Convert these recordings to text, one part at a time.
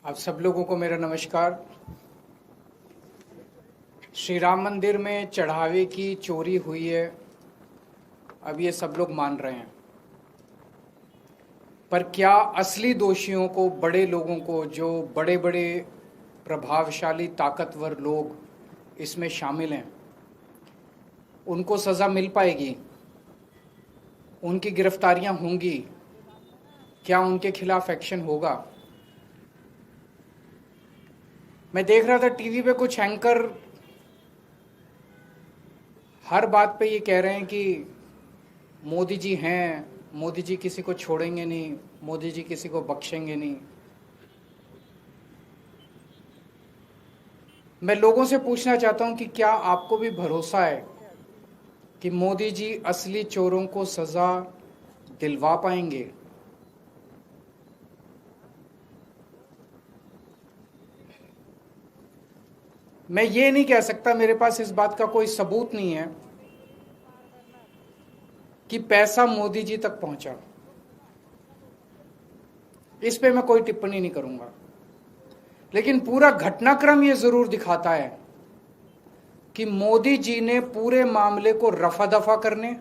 आप सब लोगों को मेरा नमस्कार। श्री राम मंदिर में चढ़ावे की चोरी हुई है, अब ये सब लोग मान रहे हैं, पर क्या असली दोषियों को, बड़े लोगों को, जो बड़े बड़े प्रभावशाली ताकतवर लोग इसमें शामिल हैं, उनको सज़ा मिल पाएगी? उनकी गिरफ्तारियां होंगी? क्या उनके खिलाफ एक्शन होगा? मैं देख रहा था टीवी पे कुछ एंकर हर बात पे ये कह रहे हैं कि मोदी जी हैं, मोदी जी किसी को छोड़ेंगे नहीं, मोदी जी किसी को बख्शेंगे नहीं। मैं लोगों से पूछना चाहता हूं कि क्या आपको भी भरोसा है कि मोदी जी असली चोरों को सजा दिलवा पाएंगे? मैं ये नहीं कह सकता, मेरे पास इस बात का कोई सबूत नहीं है कि पैसा मोदी जी तक पहुंचा। इस पे मैं कोई टिप्पणी नहीं करूंगा, लेकिन पूरा घटनाक्रम ये जरूर दिखाता है कि मोदी जी ने पूरे मामले को रफा दफा करने,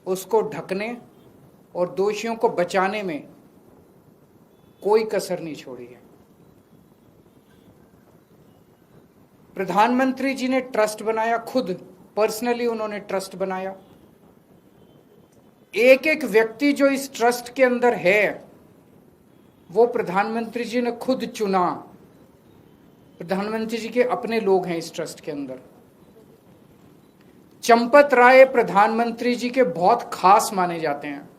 उसको ढकने और दोषियों को बचाने में कोई कसर नहीं छोड़ी है। प्रधानमंत्री जी ने ट्रस्ट बनाया, खुद पर्सनली उन्होंने ट्रस्ट बनाया। एक एक व्यक्ति जो इस ट्रस्ट के अंदर है वो प्रधानमंत्री जी ने खुद चुना। प्रधानमंत्री जी के अपने लोग हैं इस ट्रस्ट के अंदर। चंपत राय प्रधानमंत्री जी के बहुत खास माने जाते हैं।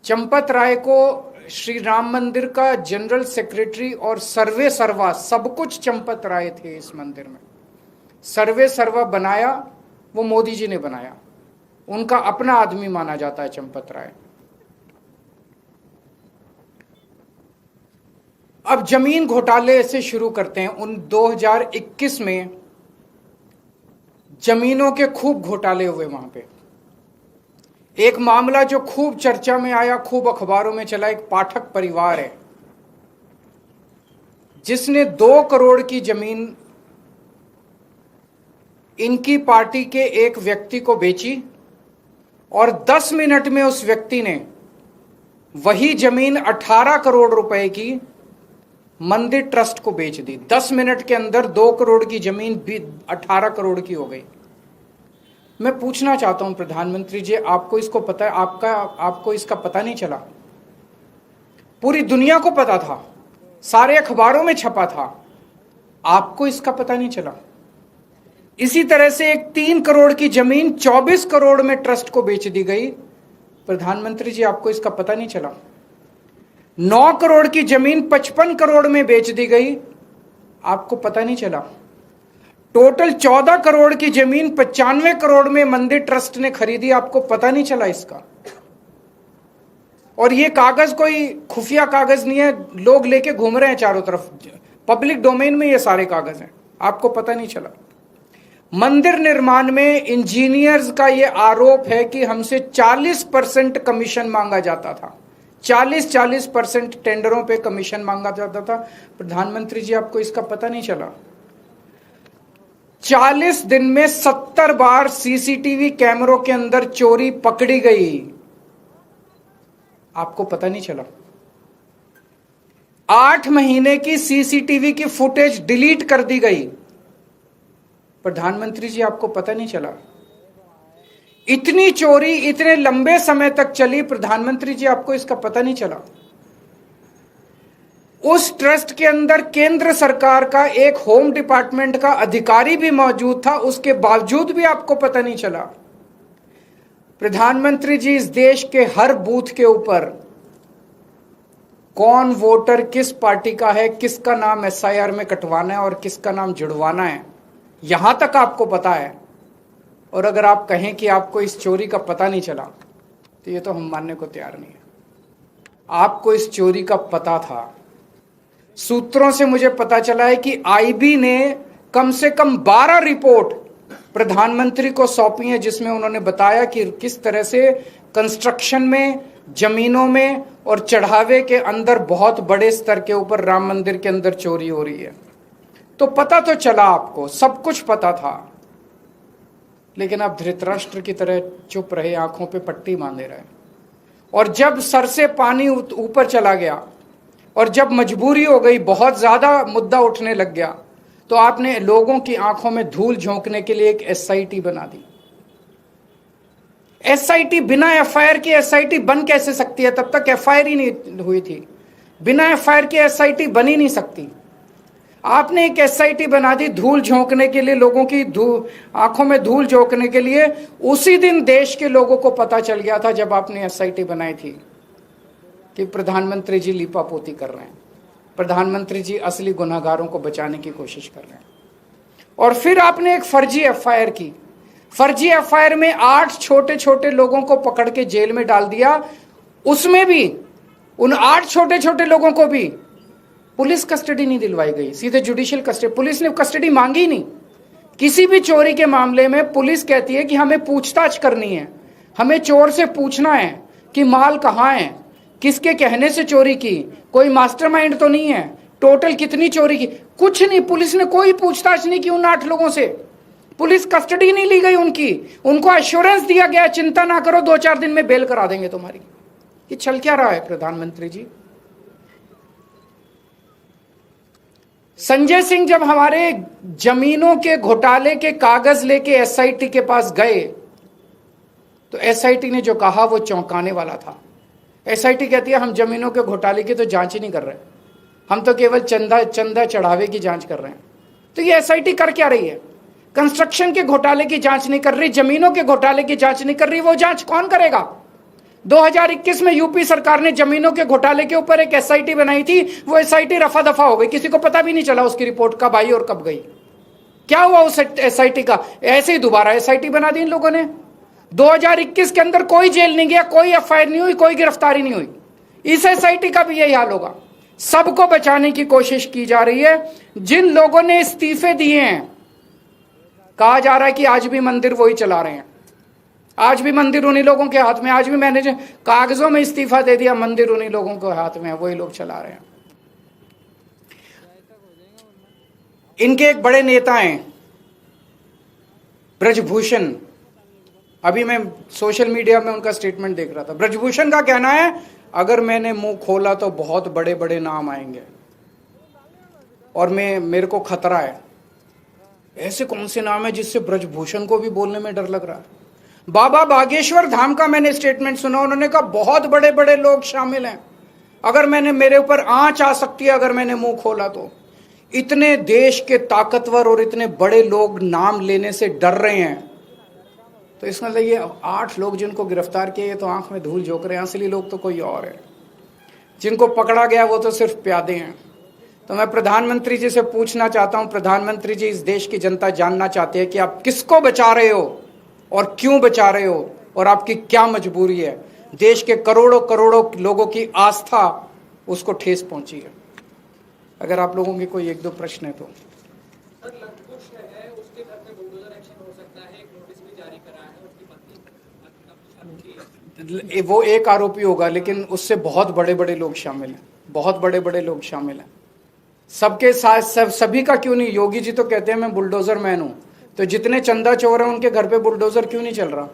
चंपत राय को श्री राम मंदिर का जनरल सेक्रेटरी और सर्वे सर्वा सब कुछ चंपत राय थे इस मंदिर में। सर्वे सर्वा बनाया वो मोदी जी ने बनाया, उनका अपना आदमी माना जाता है चंपत राय। अब जमीन घोटाले से शुरू करते हैं। उन 2021 में जमीनों के खूब घोटाले हुए वहां पे। एक मामला जो खूब चर्चा में आया, खूब अखबारों में चला, एक पाठक परिवार है जिसने 2 करोड़ की जमीन इनकी पार्टी के एक व्यक्ति को बेची और 10 मिनट में उस व्यक्ति ने वही जमीन 18 करोड़ रुपए की मंदिर ट्रस्ट को बेच दी। 10 मिनट के अंदर 2 करोड़ की जमीन भी 18 करोड़ की हो गई। मैं पूछना चाहता हूं प्रधानमंत्री जी, आपको इसको पता है? आपको इसका पता नहीं चला? पूरी दुनिया को पता था, सारे अखबारों में छपा था, आपको इसका पता नहीं चला? इसी तरह से एक 3 करोड़ की जमीन 24 करोड़ में ट्रस्ट को बेच दी गई। प्रधानमंत्री जी, आपको इसका पता नहीं चला? 9 करोड़ की जमीन 55 करोड़ में बेच दी गई, आपको पता नहीं चला? टोटल 14 करोड़ की जमीन 95 करोड़ में मंदिर ट्रस्ट ने खरीदी, आपको पता नहीं चला इसका? और ये कागज कोई खुफिया कागज नहीं है, लोग लेके घूम रहे हैं चारों तरफ, पब्लिक डोमेन में ये सारे कागज हैं, आपको पता नहीं चला? मंदिर निर्माण में इंजीनियर्स का ये आरोप है कि हमसे 40% कमीशन मांगा जाता था। 40% टेंडरों पे कमीशन मांगा जाता था। प्रधानमंत्री जी, आपको इसका पता नहीं चला? 40 दिन में 70 बार सीसीटीवी कैमरों के अंदर चोरी पकड़ी गई, आपको पता नहीं चला? 8 महीने की सीसीटीवी की फुटेज डिलीट कर दी गई, प्रधानमंत्री जी आपको पता नहीं चला? इतनी चोरी इतने लंबे समय तक चली, प्रधानमंत्री जी आपको इसका पता नहीं चला? उस ट्रस्ट के अंदर केंद्र सरकार का एक होम डिपार्टमेंट का अधिकारी भी मौजूद था, उसके बावजूद भी आपको पता नहीं चला? प्रधानमंत्री जी, इस देश के हर बूथ के ऊपर कौन वोटर किस पार्टी का है, किसका नाम एसआईआर में कटवाना है और किसका नाम जुड़वाना है, यहां तक आपको पता है। और अगर आप कहें कि आपको इस चोरी का पता नहीं चला, तो ये तो हम मानने को तैयार नहीं है। आपको इस चोरी का पता था। सूत्रों से मुझे पता चला है कि आईबी ने कम से कम 12 रिपोर्ट प्रधानमंत्री को सौंपी है, जिसमें उन्होंने बताया कि किस तरह से कंस्ट्रक्शन में जमीनों में और चढ़ावे के अंदर बहुत बड़े स्तर के ऊपर राम मंदिर के अंदर चोरी हो रही है। तो पता तो चला, आपको सब कुछ पता था, लेकिन आप धृतराष्ट्र की तरह चुप रहे, आंखों पे पट्टी बांधे रहे। और जब सर से पानी ऊपर चला गया और जब मजबूरी हो गई, बहुत ज्यादा मुद्दा उठने लग गया, तो आपने लोगों की आंखों में धूल झोंकने के लिए एक एसआईटी बना दी। एसआईटी, बिना एफआईआर की एसआईटी बन कैसे सकती है? तब तक एफआईआर ही नहीं हुई थी। बिना एफआईआर की एसआईटी बन ही नहीं सकती। आपने एक एसआईटी बना दी धूल झोंकने के लिए, लोगों की आंखों में धूल झोंकने के लिए। उसी दिन देश के लोगों को पता चल गया था, जब आपने एसआईटी बनाई थी, कि प्रधानमंत्री जी लीपापोती कर रहे हैं, प्रधानमंत्री जी असली गुनहगारों को बचाने की कोशिश कर रहे हैं। और फिर आपने एक फर्जी एफआईआर की। फर्जी एफआईआर में 8 छोटे छोटे लोगों को पकड़ के जेल में डाल दिया। उसमें भी उन 8 छोटे छोटे लोगों को भी पुलिस कस्टडी नहीं दिलवाई गई, सीधे जुडिशियल कस्टडी। पुलिस ने कस्टडी मांगी नहीं। किसी भी चोरी के मामले में पुलिस कहती है कि हमें पूछताछ करनी है, हमें चोर से पूछना है कि माल कहाँ है, किसके कहने से चोरी की, कोई मास्टरमाइंड तो नहीं है, टोटल कितनी चोरी की। कुछ नहीं, पुलिस ने कोई पूछताछ नहीं की उन 8 लोगों से। पुलिस कस्टडी नहीं ली गई उनकी। उनको एश्योरेंस दिया गया, चिंता ना करो, 2-4 दिन में बेल करा देंगे तुम्हारी। ये चल क्या रहा है प्रधानमंत्री जी? संजय सिंह जब हमारे जमीनों के घोटाले के कागज लेके एसआईटी के पास गए, तो एसआईटी ने जो कहा वो चौंकाने वाला था। एसआईटी कहती है हम जमीनों के घोटाले की तो जांच ही नहीं कर रहे, हम तो केवल चंदा चढ़ावे की जांच कर रहे हैं। तो ये एसआईटी कर क्या रही है? कंस्ट्रक्शन के घोटाले की जांच नहीं कर रही, जमीनों के घोटाले की जांच नहीं कर रही। वो जांच कौन करेगा? 2021 में यूपी सरकार ने जमीनों के घोटाले के ऊपर एक एसआईटी बनाई थी। वो एसआईटी रफा दफा हो गई, किसी को पता भी नहीं चला उसकी रिपोर्ट कब आई और कब गई। क्या हुआ उस एसआईटी का? ऐसे ही दोबारा एसआईटी बना दी इन लोगों ने। 2021 के अंदर कोई जेल नहीं गया, कोई एफआईआर नहीं हुई, कोई गिरफ्तारी नहीं हुई। इस एसआईटी का भी यही हाल होगा। सबको बचाने की कोशिश की जा रही है। जिन लोगों ने इस्तीफे दिए हैं, कहा जा रहा है कि आज भी मंदिर वही चला रहे हैं, आज भी मंदिर उन्हीं लोगों के हाथ में। आज भी मैंने कागजों में इस्तीफा दे दिया, मंदिर उन्हीं लोगों के हाथ में है, वही लोग चला रहे हैं। इनके एक बड़े नेता हैं ब्रजभूषण। अभी मैं सोशल मीडिया में उनका स्टेटमेंट देख रहा था। ब्रजभूषण का कहना है अगर मैंने मुंह खोला तो बहुत बड़े बड़े नाम आएंगे और मेरे को खतरा है। ऐसे कौन से नाम है जिससे ब्रजभूषण को भी बोलने में डर लग रहा है? बाबा बागेश्वर धाम का मैंने स्टेटमेंट सुना, उन्होंने कहा बहुत बड़े बड़े लोग शामिल हैं, अगर मेरे ऊपर आंच आ सकती है अगर मैंने मुंह खोला तो। इतने देश के ताकतवर और इतने बड़े लोग नाम लेने से डर रहे हैं, तो इसका मतलब ये 8 लोग जिनको गिरफ्तार किए, ये तो आंख में धूल झोंक रहे हैं। असली लोग तो कोई और है। जिनको पकड़ा गया वो तो सिर्फ प्यादे हैं। तो मैं प्रधानमंत्री जी से पूछना चाहता हूं, प्रधानमंत्री जी, इस देश की जनता जानना चाहती है कि आप किसको बचा रहे हो और क्यों बचा रहे हो, और आपकी क्या मजबूरी है? देश के करोड़ों करोड़ों लोगों की आस्था उसको ठेस पहुंची है। अगर आप लोगों के कोई 1-2 प्रश्न है तो। वो एक आरोपी होगा, लेकिन उससे बहुत बड़े बड़े लोग शामिल हैं, बहुत बड़े बड़े लोग शामिल हैं। सबके साथ सभी का क्यों नहीं? योगी जी तो कहते हैं मैं बुलडोजर मैन हूं, तो जितने चंदा चोर हैं उनके घर पे बुलडोजर क्यों नहीं चल रहा?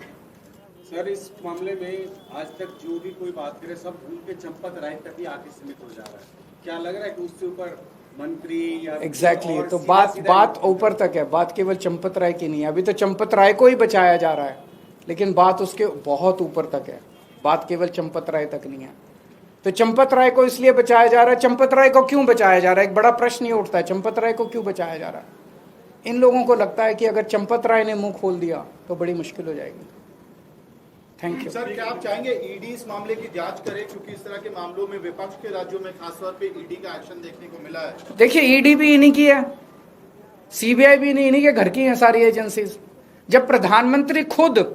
सर, इस मामले में आज तक जो भी कोई बात करे सब भूल के चंपत राय तक ही आके सीमित हो जा रहा है। क्या लग रहा है कि उससे ऊपर मंत्री या एग्जैक्टली तो बात ऊपर तक है। बात केवल चंपत राय की नहीं है। अभी तो चंपत राय को ही बचाया जा रहा है, लेकिन बात उसके बहुत ऊपर तक है। बात केवल चंपत राय तक नहीं है। तो चंपत राय को इसलिए बचाया जा रहा है। चंपत राय को क्यों बचाया जा रहा है? एक बड़ा प्रश्न ये उठता है, चंपत राय को क्यों बचाया जा रहा है? इन लोगों को लगता है कि अगर चंपत राय ने मुंह खोल दिया तो बड़ी मुश्किल हो जाएगी। Thank you. सर, क्या आप चाहेंगे ईडी इस मामले की जांच करे, क्योंकि इस तरह के मामलों में विपक्ष के राज्यों में खासतौर पे ईडी का एक्शन देखने को मिला है? देखिए, ईडी भी इन्हीं की है, सीबीआई भी इन्हीं के घर की है सारी एजेंसीज। जब प्रधानमंत्री खुद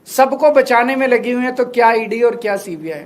सबको बचाने में लगी हुई है तो क्या ईडी और क्या सीबीआई?